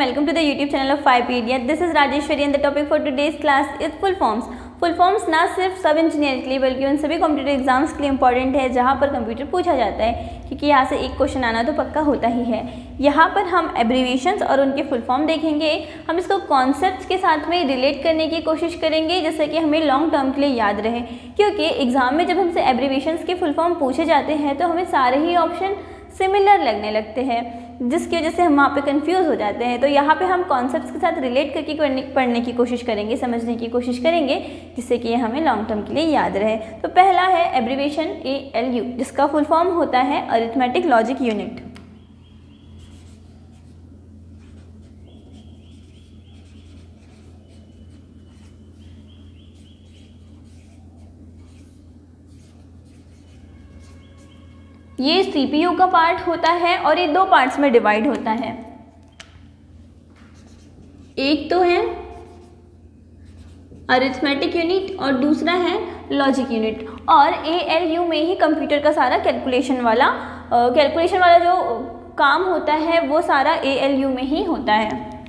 welcome to the YouTube channel of 5Pedia. This is Rajeshwari and the topic for today's class is full forms. Full forms ना सिर्फ सब engineer के लिए बल्कि उन सभी कॉम्पिटिटिव एग्जाम्स के लिए इंपॉर्टेंट है जहाँ पर कंप्यूटर पूछा जाता है, क्योंकि यहाँ से एक क्वेश्चन आना तो पक्का होता ही है। यहाँ पर हम एब्रीविएशंस और उनके फुल फॉर्म देखेंगे। हम इसको कॉन्सेप्ट्स के साथ में रिलेट करने की कोशिश करेंगे जिससे कि हमें लॉन्ग टर्म के लिए याद रहे, क्योंकि एग्जाम में जब हमसे एब्रीविएशंस के फुल फॉर्म पूछे जाते हैं तो हमें सारे ही ऑप्शन सिमिलर लगने लगते हैं, जिसकी वजह से हम वहाँ पे कंफ्यूज हो जाते हैं। तो यहाँ पे हम कॉन्सेप्ट्स के साथ रिलेट करके पढ़ने की कोशिश करेंगे, समझने की कोशिश करेंगे, जिससे कि हमें लॉन्ग टर्म के लिए याद रहे। तो पहला है एब्रीविएशन ALU, जिसका फुल फॉर्म होता है अरिथमेटिक लॉजिक यूनिट। ये CPU का पार्ट होता है और ये दो पार्ट्स में डिवाइड होता है। एक तो है अरिथमेटिक यूनिट और दूसरा है लॉजिक यूनिट। और ALU में ही कंप्यूटर का सारा कैलकुलेशन वाला जो काम होता है वो सारा ALU में ही होता है।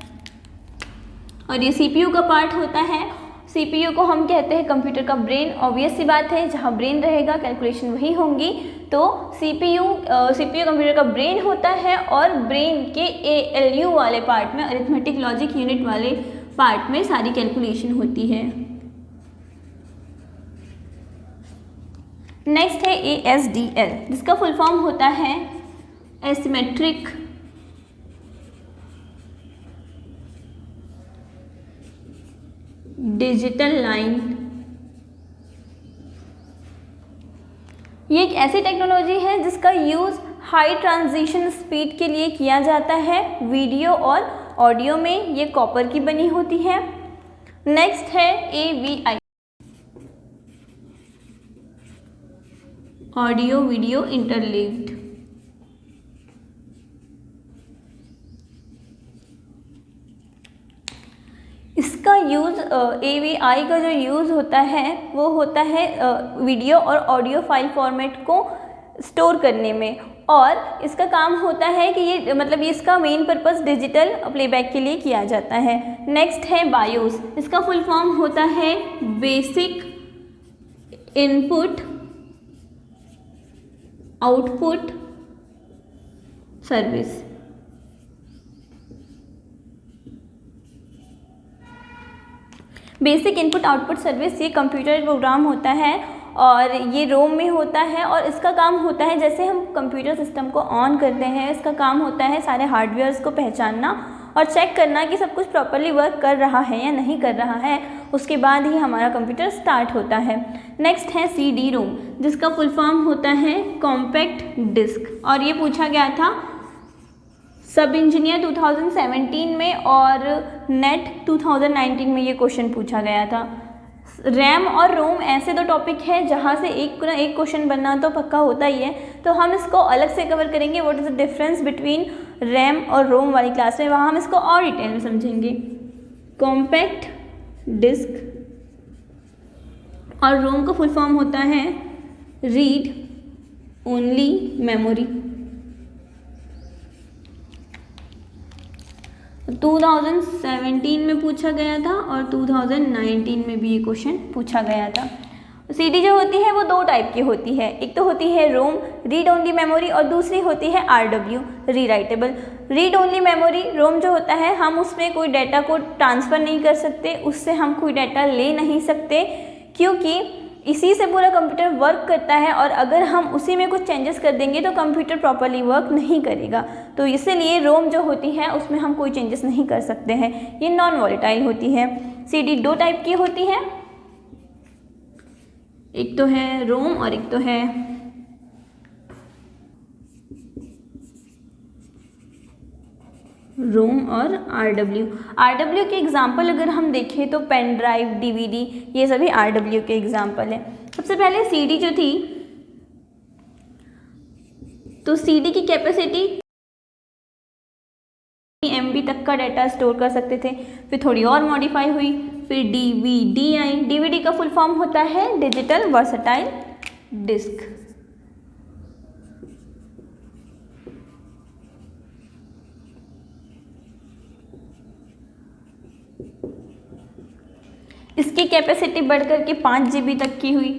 और ये CPU का पार्ट होता है। CPU को हम कहते हैं कंप्यूटर का ब्रेन। ऑब्वियस सी बात है, जहाँ ब्रेन रहेगा कैलकुलेशन वही होंगी। तो CPU कंप्यूटर का ब्रेन होता है और ब्रेन के ALU वाले पार्ट में, अरिथमेटिक लॉजिक यूनिट वाले पार्ट में सारी कैलकुलेशन होती है। नेक्स्ट है ASDL, जिसका फुल फॉर्म होता है एसिमेट्रिक डिजिटल लाइन। ये एक ऐसी टेक्नोलॉजी है जिसका यूज़ हाई ट्रांजिशन स्पीड के लिए किया जाता है। वीडियो और ऑडियो में ये कॉपर की बनी होती है। नेक्स्ट है AVI, ऑडियो वीडियो इंटरलीव्ड। इसका यूज़ AVI का जो यूज़ होता है वो होता है वीडियो और ऑडियो फाइल फॉर्मेट को स्टोर करने में, और इसका काम होता है कि ये मतलब इसका मेन पर्पस डिजिटल प्लेबैक के लिए किया जाता है। नेक्स्ट है BIOS, इसका फुल फॉर्म होता है basic input output service. Basic input output service ये कंप्यूटर प्रोग्राम होता है और ये रोम में होता है, और इसका काम होता है जैसे हम कंप्यूटर सिस्टम को ऑन करते हैं, इसका काम होता है सारे हार्डवेयर्स को पहचानना और चेक करना कि सब कुछ प्रॉपर्ली वर्क कर रहा है या नहीं कर रहा है। उसके बाद ही हमारा कंप्यूटर स्टार्ट होता है। नेक्स्ट है CD-ROM, जिसका फुल फॉर्म होता है कॉम्पैक्ट डिस्क, और ये पूछा गया था सब इंजीनियर 2017 में और नेट 2019 में ये क्वेश्चन पूछा गया था। रैम और रोम ऐसे दो टॉपिक है जहाँ से एक क्वेश्चन बनना तो पक्का होता ही है, तो हम इसको अलग से कवर करेंगे। What is the difference between RAM और रोम वाली क्लास में, वहाँ हम इसको और डिटेल में समझेंगे। कॉम्पैक्ट डिस्क और रोम का फुल फॉर्म होता है रीड ओनली मेमोरी। 2017 में पूछा गया था और 2019 में भी ये क्वेश्चन पूछा गया था। CD जो होती है वो दो टाइप की होती है, एक तो होती है रोम रीड ओनली मेमोरी और दूसरी होती है RW rewritable. Read only memory रोम जो होता है हम उसमें कोई डाटा को ट्रांसफ़र नहीं कर सकते, उससे हम कोई डाटा ले नहीं सकते, क्योंकि इसी से पूरा कंप्यूटर वर्क करता है, और अगर हम उसी में कुछ चेंजेस कर देंगे तो कंप्यूटर प्रॉपर्ली वर्क नहीं करेगा। तो इसलिए रोम जो होती है उसमें हम कोई चेंजेस नहीं कर सकते हैं, ये नॉन वॉलेटाइल होती है। CD दो टाइप की होती है, एक तो है रोम और एक तो है रोम और RW के एग्जाम्पल अगर हम देखें तो पेन ड्राइव, DVD, ये सभी RW के एग्जाम्पल है। सबसे पहले CD जो थी, तो CD की कैपेसिटी MB तक का डाटा स्टोर कर सकते थे, फिर थोड़ी और मॉडिफाई हुई, फिर DVD आई। DVD का फुल फॉर्म होता है डिजिटल वर्सटाइल डिस्क। इसकी कैपेसिटी बढ़ कर के 5 GB तक की हुई।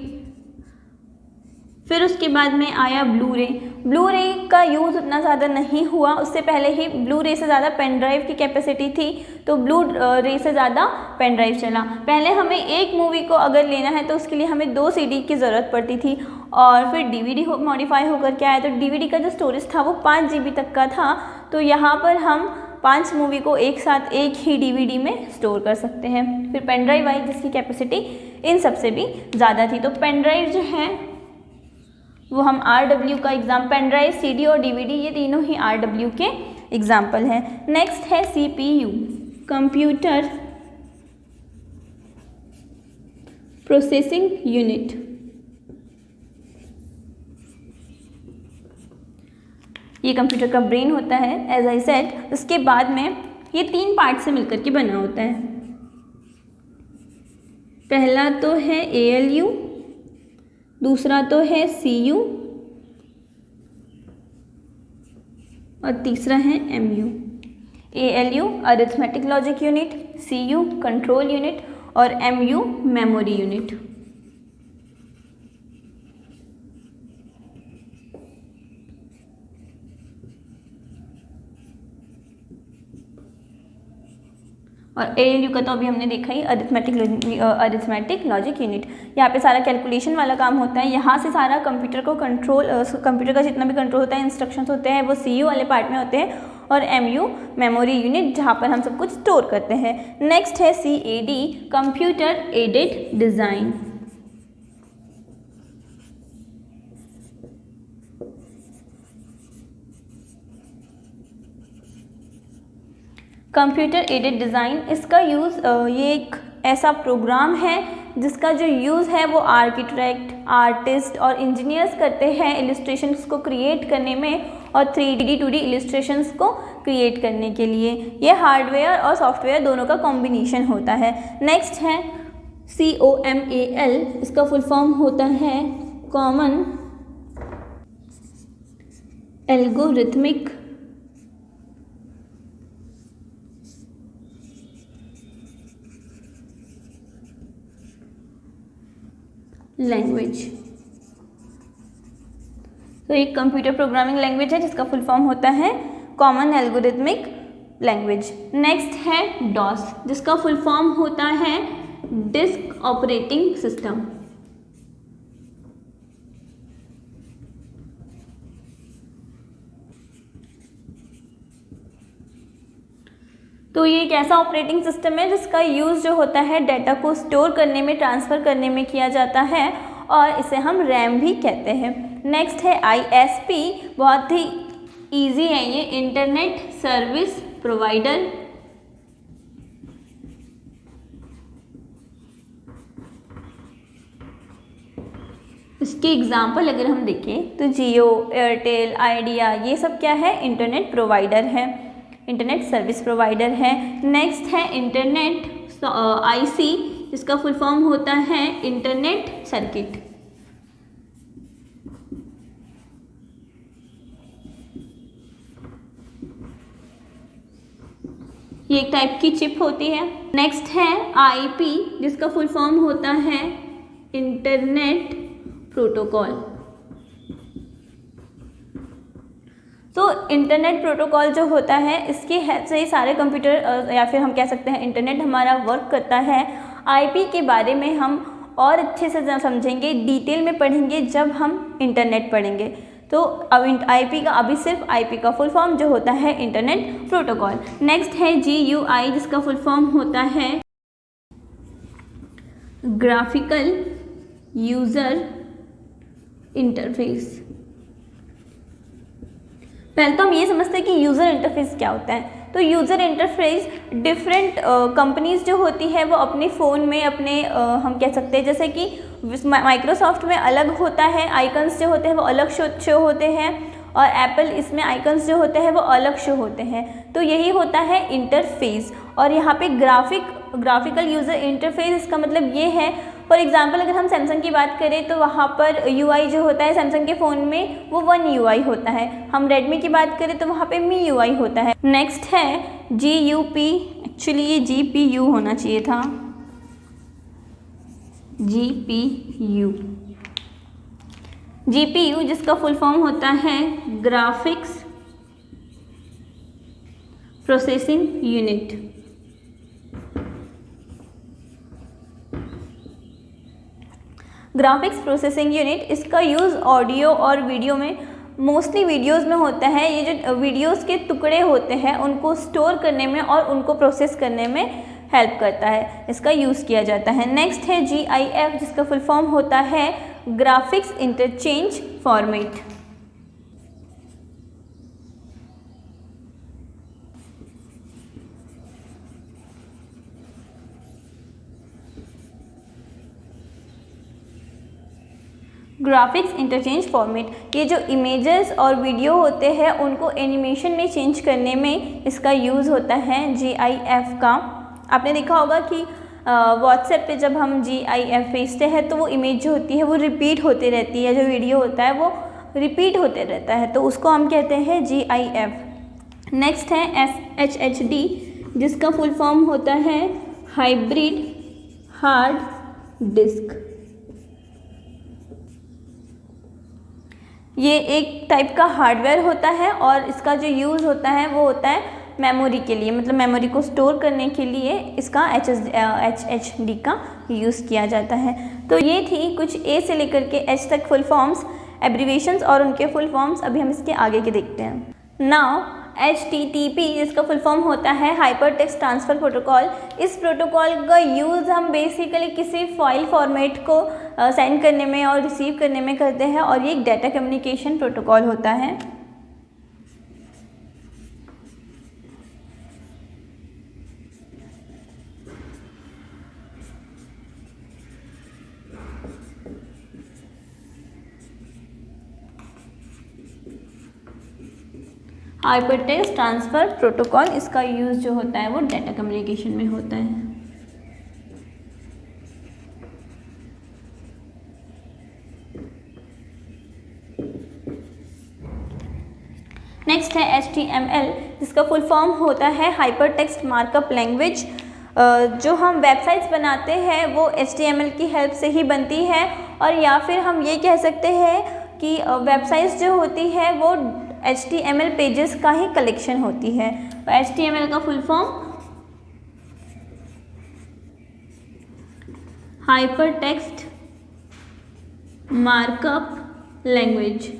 फिर उसके बाद में आया ब्लू रे। ब्लू रे का यूज़ उतना ज़्यादा नहीं हुआ, उससे पहले ही ब्लू रे से ज़्यादा पेन ड्राइव की कैपेसिटी थी, तो ब्लू रे से ज़्यादा पेन ड्राइव चला। पहले हमें एक मूवी को अगर लेना है तो उसके लिए हमें 2 CD की ज़रूरत पड़ती थी, और फिर DVD मॉडिफाई होकर के आया, तो DVD का जो स्टोरेज था वो 5 GB तक का था। तो यहाँ पर हम 5 मूवी को एक साथ एक ही DVD में स्टोर कर सकते हैं। फिर पेन ड्राइव आई जिसकी कैपेसिटी इन सबसे भी ज़्यादा थी। तो पेन ड्राइव जो है वो हम RW का एग्जाम, पेन ड्राइव, CD और DVD ये तीनों ही RW के एग्जाम्पल हैं। नेक्स्ट है CPU, कंप्यूटर प्रोसेसिंग यूनिट। ये कंप्यूटर का ब्रेन होता है एज आई सेड। उसके बाद में ये 3 पार्ट से मिलकर के बना होता है। पहला तो है ALU, दूसरा तो है CU और तीसरा है MU। ALU arithmetic logic unit, CU control unit और MU मेमोरी यूनिट। और ALU का तो अभी हमने देखा ही, अरिथमेटिक लॉजिक यूनिट। यहाँ पे सारा कैलकुलेशन वाला काम होता है। यहाँ से सारा कंप्यूटर को कंट्रोल, कंप्यूटर का जितना भी कंट्रोल होता है, इंस्ट्रक्शंस होते हैं, वो CU वाले पार्ट में होते हैं, और MU मेमोरी यूनिट जहाँ पर हम सब कुछ स्टोर करते हैं। नेक्स्ट है CAD, computer aided design. Computer aided design, इसका यूज़, ये एक ऐसा प्रोग्राम है जिसका जो यूज़ है वो आर्किटेक्ट, आर्टिस्ट और इंजीनियर्स करते हैं इलस्ट्रेशंस को क्रिएट करने में और 3D 2D इलस्ट्रेशंस को क्रिएट करने के लिए। ये हार्डवेयर और सॉफ्टवेयर दोनों का कॉम्बिनेशन होता है। नेक्स्ट है COMAL, इसका फुल फॉर्म होता है कॉमन एल्गोरिथमिक लैंग्वेज। तो एक कंप्यूटर प्रोग्रामिंग लैंग्वेज है जिसका फुल फॉर्म होता है कॉमन एल्गोरिथमिक लैंग्वेज। नेक्स्ट है DOS, जिसका फुल फॉर्म होता है डिस्क ऑपरेटिंग सिस्टम। तो ये एक ऐसा ऑपरेटिंग सिस्टम है जिसका यूज़ जो होता है डाटा को स्टोर करने में, ट्रांसफ़र करने में किया जाता है, और इसे हम रैम भी कहते हैं। नेक्स्ट है ISP, बहुत ही इजी है ये, इंटरनेट सर्विस प्रोवाइडर। इसके एग्जाम्पल अगर हम देखें तो जियो, एयरटेल, आइडिया, ये सब क्या है, इंटरनेट प्रोवाइडर है, इंटरनेट सर्विस प्रोवाइडर है। नेक्स्ट है इंटरनेट IC, जिसका फुल फॉर्म होता है इंटरनेट सर्किट। ये एक टाइप की चिप होती है। नेक्स्ट है IP, जिसका फुल फॉर्म होता है इंटरनेट प्रोटोकॉल। तो इंटरनेट प्रोटोकॉल जो होता है, इसकी हेल्प से ही सारे कंप्यूटर या फिर हम कह सकते हैं इंटरनेट हमारा वर्क करता है। IP के बारे में हम और अच्छे से समझेंगे, डिटेल में पढ़ेंगे जब हम इंटरनेट पढ़ेंगे। तो अब IP का, अभी सिर्फ IP का फुल फॉर्म जो होता है इंटरनेट प्रोटोकॉल। नेक्स्ट है GUI, जिसका फुल फॉर्म होता है ग्राफिकल यूज़र इंटरफेस। पहले तो हम ये समझते हैं कि यूज़र इंटरफेस क्या होता है। तो यूज़र इंटरफेस डिफरेंट कंपनीज़ जो होती है वो अपने फ़ोन में, अपने हम कह सकते हैं जैसे कि माइक्रोसॉफ्ट में अलग होता है, आइकन्स जो होते हैं वो अलग शो होते हैं, और एप्पल इसमें आइकन्स जो होते हैं वो अलग शो होते हैं। तो यही होता है इंटरफेस। और यहाँ पे ग्राफिकल यूज़र इंटरफेस, इसका मतलब ये है, फॉर एग्जांपल अगर हम सैमसंग की बात करें तो वहाँ पर UI जो होता है सैमसंग के फ़ोन में वो One UI होता है। हम रेडमी की बात करें तो वहाँ पे MIUI होता है। नेक्स्ट है GUP, एक्चुअली ये GPU होना चाहिए था, GPU। GPU जिसका फुल फॉर्म होता है graphics processing unit. Graphics processing unit, इसका यूज़ ऑडियो और वीडियो में, मोस्टली वीडियोस में होता है। ये जो वीडियोस के टुकड़े होते हैं उनको स्टोर करने में और उनको प्रोसेस करने में हेल्प करता है, इसका यूज़ किया जाता है। नेक्स्ट है GIF जिसका फुल फॉर्म होता है graphics interchange format. Graphics interchange format, ये जो इमेजेस और वीडियो होते हैं उनको एनिमेशन में चेंज करने में इसका यूज़ होता है GIF का। आपने देखा होगा कि व्हाट्सएप पे जब हम GIF भेजते हैं तो वो इमेज जो होती है वो रिपीट होती रहती है, जो वीडियो होता है वो रिपीट होते रहता है, तो उसको हम कहते हैं GIF। नेक्स्ट है HHD जिसका फुल फॉर्म होता है हाइब्रिड हार्ड डिस्क। ये एक टाइप का हार्डवेयर होता है और इसका जो यूज़ होता है वो होता है मेमोरी के लिए, मतलब मेमोरी को स्टोर करने के लिए इसका HHD का यूज़ किया जाता है। तो ये थी कुछ A से लेकर के H तक फुल फॉर्म्स, एब्रीविएशंस और उनके फुल फॉर्म्स। अभी हम इसके आगे के देखते हैं। नाउ HTTP जिसका फुल फॉर्म होता है हाइपर टेक्स्ट ट्रांसफ़र प्रोटोकॉल। इस प्रोटोकॉल का यूज़ हम बेसिकली किसी फाइल फॉर्मेट को सेंड करने में और रिसीव करने में करते हैं और ये एक डाटा कम्युनिकेशन प्रोटोकॉल होता है। हाइपर टेक्स्ट ट्रांसफ़र प्रोटोकॉल, इसका यूज़ जो होता है वो डाटा कम्युनिकेशन में होता है। नेक्स्ट है HTML जिसका फुल फॉर्म होता है हाइपर टेक्स्ट मार्कअप लैंग्वेज। जो हम वेबसाइट्स बनाते हैं वो HTML की हेल्प से ही बनती है, और या फिर हम ये कह सकते हैं कि वेबसाइट्स जो होती है वो HTML पेजेस का ही कलेक्शन होती है। तो HTML का full form hyper text markup language.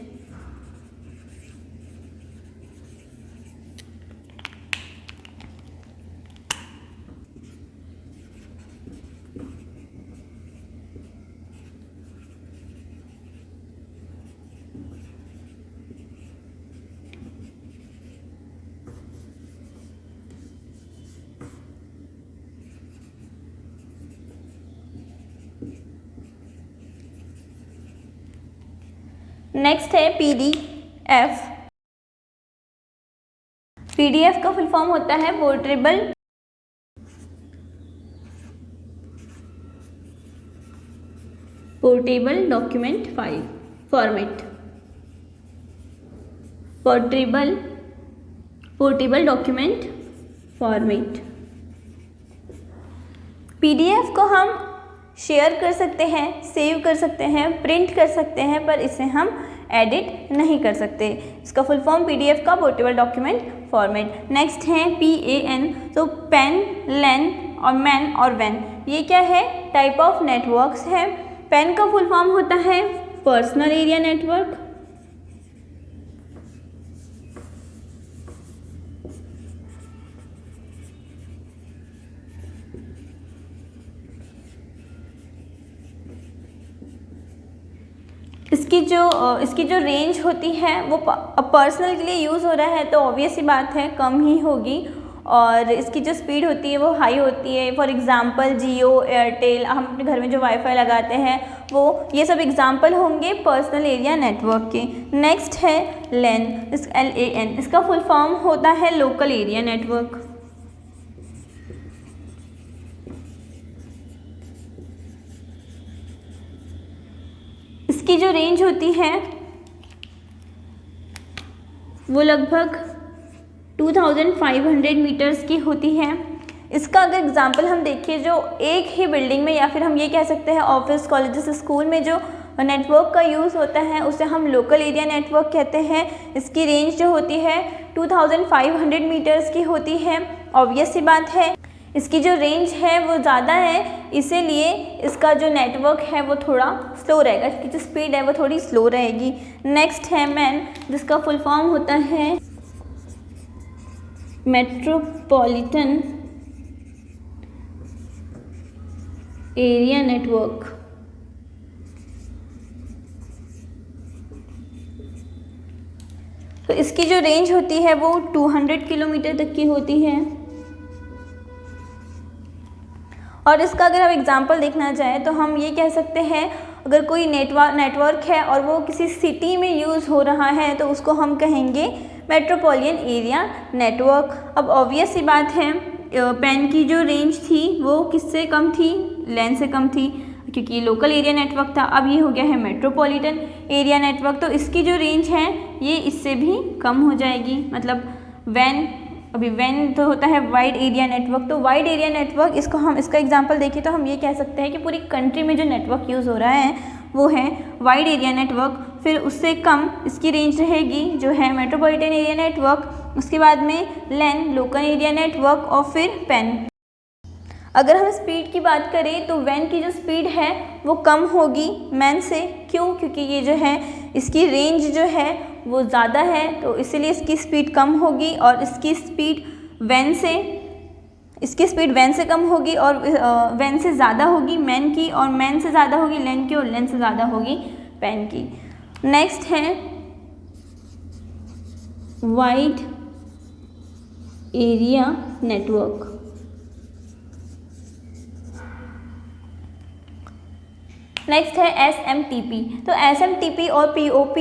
Next है PDF। PDF का फुल फॉर्म होता है portable document file format. Portable document format. PDF को हम शेयर कर सकते हैं, सेव कर सकते हैं, प्रिंट कर सकते हैं, पर इसे हम एडिट नहीं कर सकते। इसका फुल फॉर्म PDF का पोर्टेबल डॉक्यूमेंट फॉर्मेट। नेक्स्ट है PAN, तो पेन, लेन और मैन और वैन, ये क्या है? टाइप ऑफ नेटवर्क्स है। पेन का फुल फॉर्म होता है पर्सनल एरिया नेटवर्क। इसकी जो रेंज होती है वो पर्सनल के लिए यूज़ हो रहा है तो ऑब्वियस ही बात है कम ही होगी, और इसकी जो स्पीड होती है वो हाई होती है। फॉर एग्जांपल जियो, एयरटेल, हम अपने घर में जो वाईफाई लगाते हैं वो, ये सब एग्जांपल होंगे पर्सनल एरिया नेटवर्क के। नेक्स्ट है LAN, LAN, इसका फुल फॉर्म होता है लोकल एरिया नेटवर्क। इसकी जो रेंज होती है वो लगभग 2500 मीटर्स की होती है। इसका अगर एग्जांपल हम देखें, जो एक ही बिल्डिंग में या फिर हम ये कह सकते हैं ऑफिस, कॉलेजेस, स्कूल में जो नेटवर्क का यूज़ होता है उसे हम लोकल एरिया नेटवर्क कहते हैं। इसकी रेंज जो होती है 2500 मीटर्स की होती है। ऑब्वियस सी बात है, इसकी जो रेंज है वो ज़्यादा है, इसीलिए इसका जो नेटवर्क है वो थोड़ा स्लो रहेगा, इसकी जो स्पीड है वो थोड़ी स्लो रहेगी। नेक्स्ट है मैन, जिसका फुल फॉर्म होता है मेट्रोपॉलिटन एरिया नेटवर्क। तो इसकी जो रेंज होती है वो 200 किलोमीटर तक की होती है। और इसका अगर हम एग्जांपल देखना चाहें तो हम ये कह सकते हैं, अगर कोई नेटवर्क है और वो किसी सिटी में यूज़ हो रहा है तो उसको हम कहेंगे मेट्रोपॉलिटन एरिया नेटवर्क। अब ऑब्वियस सी बात है, पेन की जो रेंज थी वो किससे कम थी, लेन से कम थी, क्योंकि ये लोकल एरिया नेटवर्क था। अब ये हो गया है मेट्रोपॉलिटन एरिया नेटवर्क, तो इसकी जो रेंज है ये इससे भी कम हो जाएगी। मतलब वैन तो होता है वाइड एरिया नेटवर्क, तो वाइड एरिया नेटवर्क इसको हम इसका एग्जांपल देखें तो हम ये कह सकते हैं कि पूरी कंट्री में जो नेटवर्क यूज़ हो रहा है वो है वाइड एरिया नेटवर्क। फिर उससे कम इसकी रेंज रहेगी जो है मेट्रोपॉलिटन एरिया नेटवर्क, उसके बाद में लैन लोकल एरिया नेटवर्क और फिर पेन। अगर हम स्पीड की बात करें तो वैन की जो स्पीड है वो कम होगी मैन से। क्यों? क्योंकि ये जो है इसकी रेंज जो है वो ज़्यादा है, तो इसीलिए इसकी स्पीड कम होगी और इसकी स्पीड वैन से कम होगी और वैन से ज़्यादा होगी मैन की, और मैन से ज़्यादा होगी लैन की, और लैन से ज़्यादा होगी पेन की। नेक्स्ट है वाइड एरिया नेटवर्क। नेक्स्ट है SMTP। तो SMTP और POP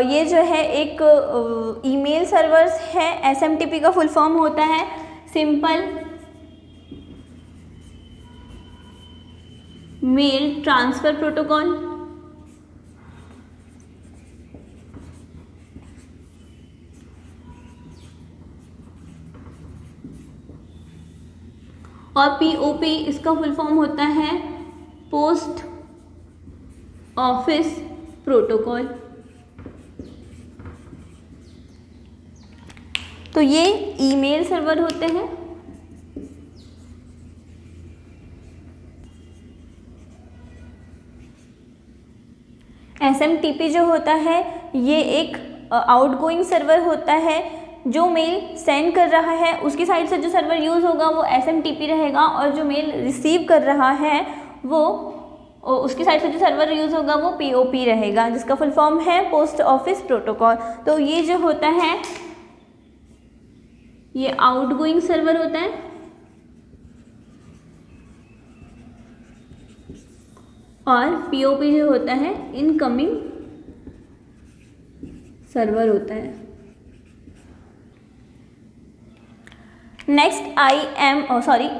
ये जो है एक ईमेल सर्वर्स है। SMTP का फुल फॉर्म होता है सिंपल मेल ट्रांसफ़र प्रोटोकॉल। और POP इसका फुल फॉर्म होता है पोस्ट ऑफिस प्रोटोकॉल। तो ये ईमेल सर्वर होते हैं। SMTP जो होता है ये एक आउटगोइंग सर्वर होता है, जो मेल सेंड कर रहा है उसकी साइड से जो सर्वर यूज़ होगा वो SMTP रहेगा, और जो मेल रिसीव कर रहा है वो उसकी साइड से जो सर्वर यूज़ होगा वो POP रहेगा, जिसका फुल फॉर्म है पोस्ट ऑफिस प्रोटोकॉल। तो ये जो होता है ये आउटगोइंग सर्वर होता है, और POP जो होता है इनकमिंग सर्वर होता है। नेक्स्ट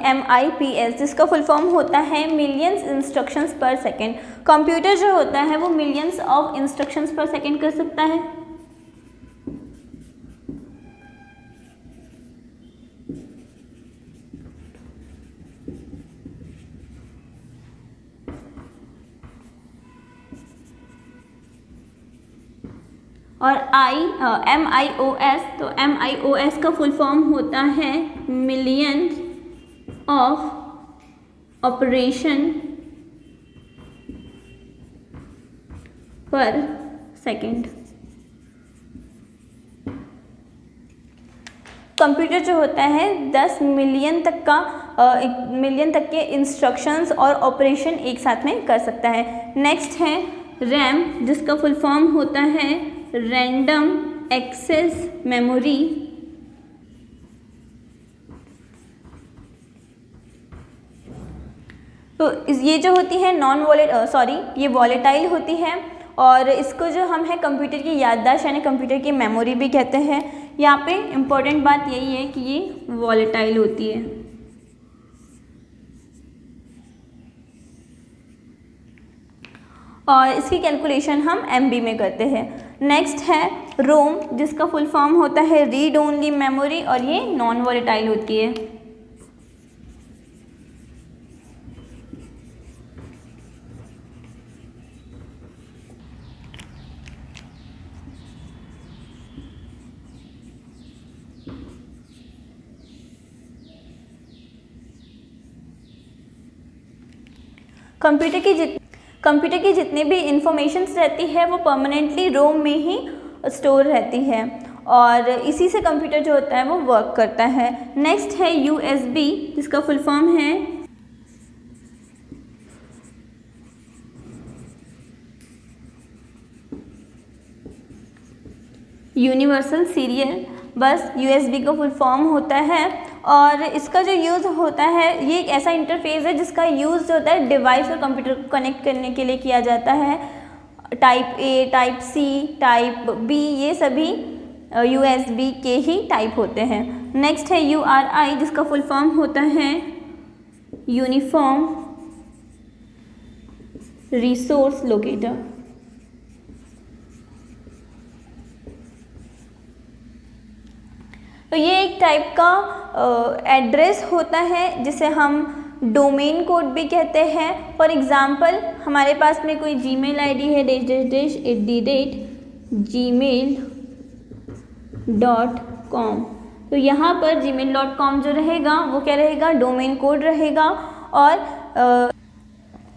MIPS, जिसका फुल फॉर्म होता है मिलियंस इंस्ट्रक्शंस पर सेकेंड। कंप्यूटर जो होता है वो मिलियंस ऑफ इंस्ट्रक्शंस पर सेकेंड कर सकता है। और MIOS, तो MIOS का फुल फॉर्म होता है मिलियन ऑफ ऑपरेशन पर सेकेंड। कंप्यूटर जो होता है 10 मिलियन तक के इंस्ट्रक्शंस और ऑपरेशन एक साथ में कर सकता है। नेक्स्ट है रैम, जिसका फुल फॉर्म होता है रैंडम एक्सेस मेमोरी। तो ये जो होती है ये वॉलेटाइल होती है, और इसको जो हम है कंप्यूटर की याददाश्त यानी कंप्यूटर की मेमोरी भी कहते हैं। यहाँ पे इम्पोर्टेंट बात यही है कि ये वॉलेटाइल होती है। और इसकी कैलकुलेशन हम MB में करते हैं। नेक्स्ट है रोम, जिसका फुल फॉर्म होता है रीड ओनली मेमोरी, और ये नॉन वॉलेटाइल होती है। कंप्यूटर की जितनी भी इंफॉर्मेशंस रहती है वो परमानेंटली रोम में ही स्टोर रहती है और इसी से कंप्यूटर जो होता है वो वर्क करता है। नेक्स्ट है USB, जिसका फुल फॉर्म है यूनिवर्सल सीरियल बस। USB का फुल फॉर्म होता है और इसका जो यूज़ होता है, ये एक ऐसा इंटरफेस है जिसका यूज़ जो होता है डिवाइस और कंप्यूटर को कनेक्ट करने के लिए किया जाता है। Type A, type C, type B, ये सभी USB के ही टाइप होते हैं। नेक्स्ट है URI, जिसका फुल फॉर्म होता है यूनिफॉर्म रिसोर्स लोकेटर। तो ये एक टाइप का एड्रेस होता है जिसे हम डोमेन कोड भी कहते हैं। फॉर एग्ज़ाम्पल, हमारे पास में कोई जीमेल आईडी है @gmail.com। तो यहाँ पर gmail.com जो रहेगा वो क्या रहेगा, डोमेन कोड रहेगा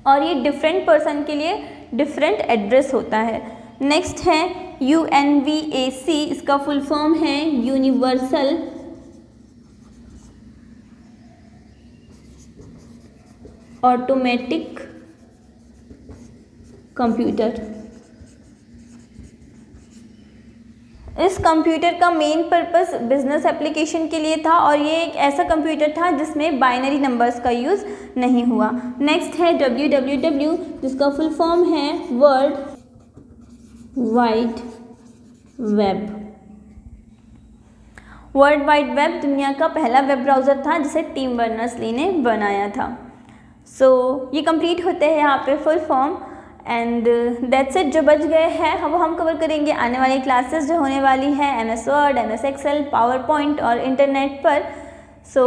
और ये डिफरेंट पर्सन के लिए डिफरेंट एड्रेस होता है। नेक्स्ट है UNVAC, इसका फुल फॉर्म है यूनिवर्सल ऑटोमेटिक कंप्यूटर। इस कंप्यूटर का मेन पर्पस बिजनेस एप्लीकेशन के लिए था और ये एक ऐसा कंप्यूटर था जिसमें बाइनरी नंबर्स का यूज़ नहीं हुआ। नेक्स्ट है WWW, जिसका फुल फॉर्म है world wide web. World wide web दुनिया का पहला वेब ब्राउज़र था जिसे टिम बर्नर्स-ली ने बनाया था। सो ये कंप्लीट होते हैं यहाँ पे full form and that's it. जो बच गए हैं वो हम कवर करेंगे आने वाली क्लासेस जो होने वाली है MS word, MS excel, power point और इंटरनेट पर। So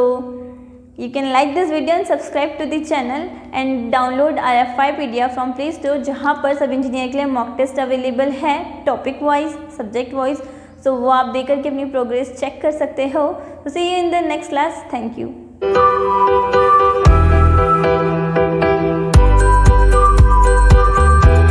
you can like this video and subscribe to the channel and download RFI PDF from Play Store, जहाँ पर सब इंजीनियर के लिए मॉक टेस्ट अवेलेबल है टॉपिक वाइज, सब्जेक्ट वाइज। सो वो आप देकर के अपनी प्रोग्रेस चेक कर सकते हो। So see you in the next class. Thank you.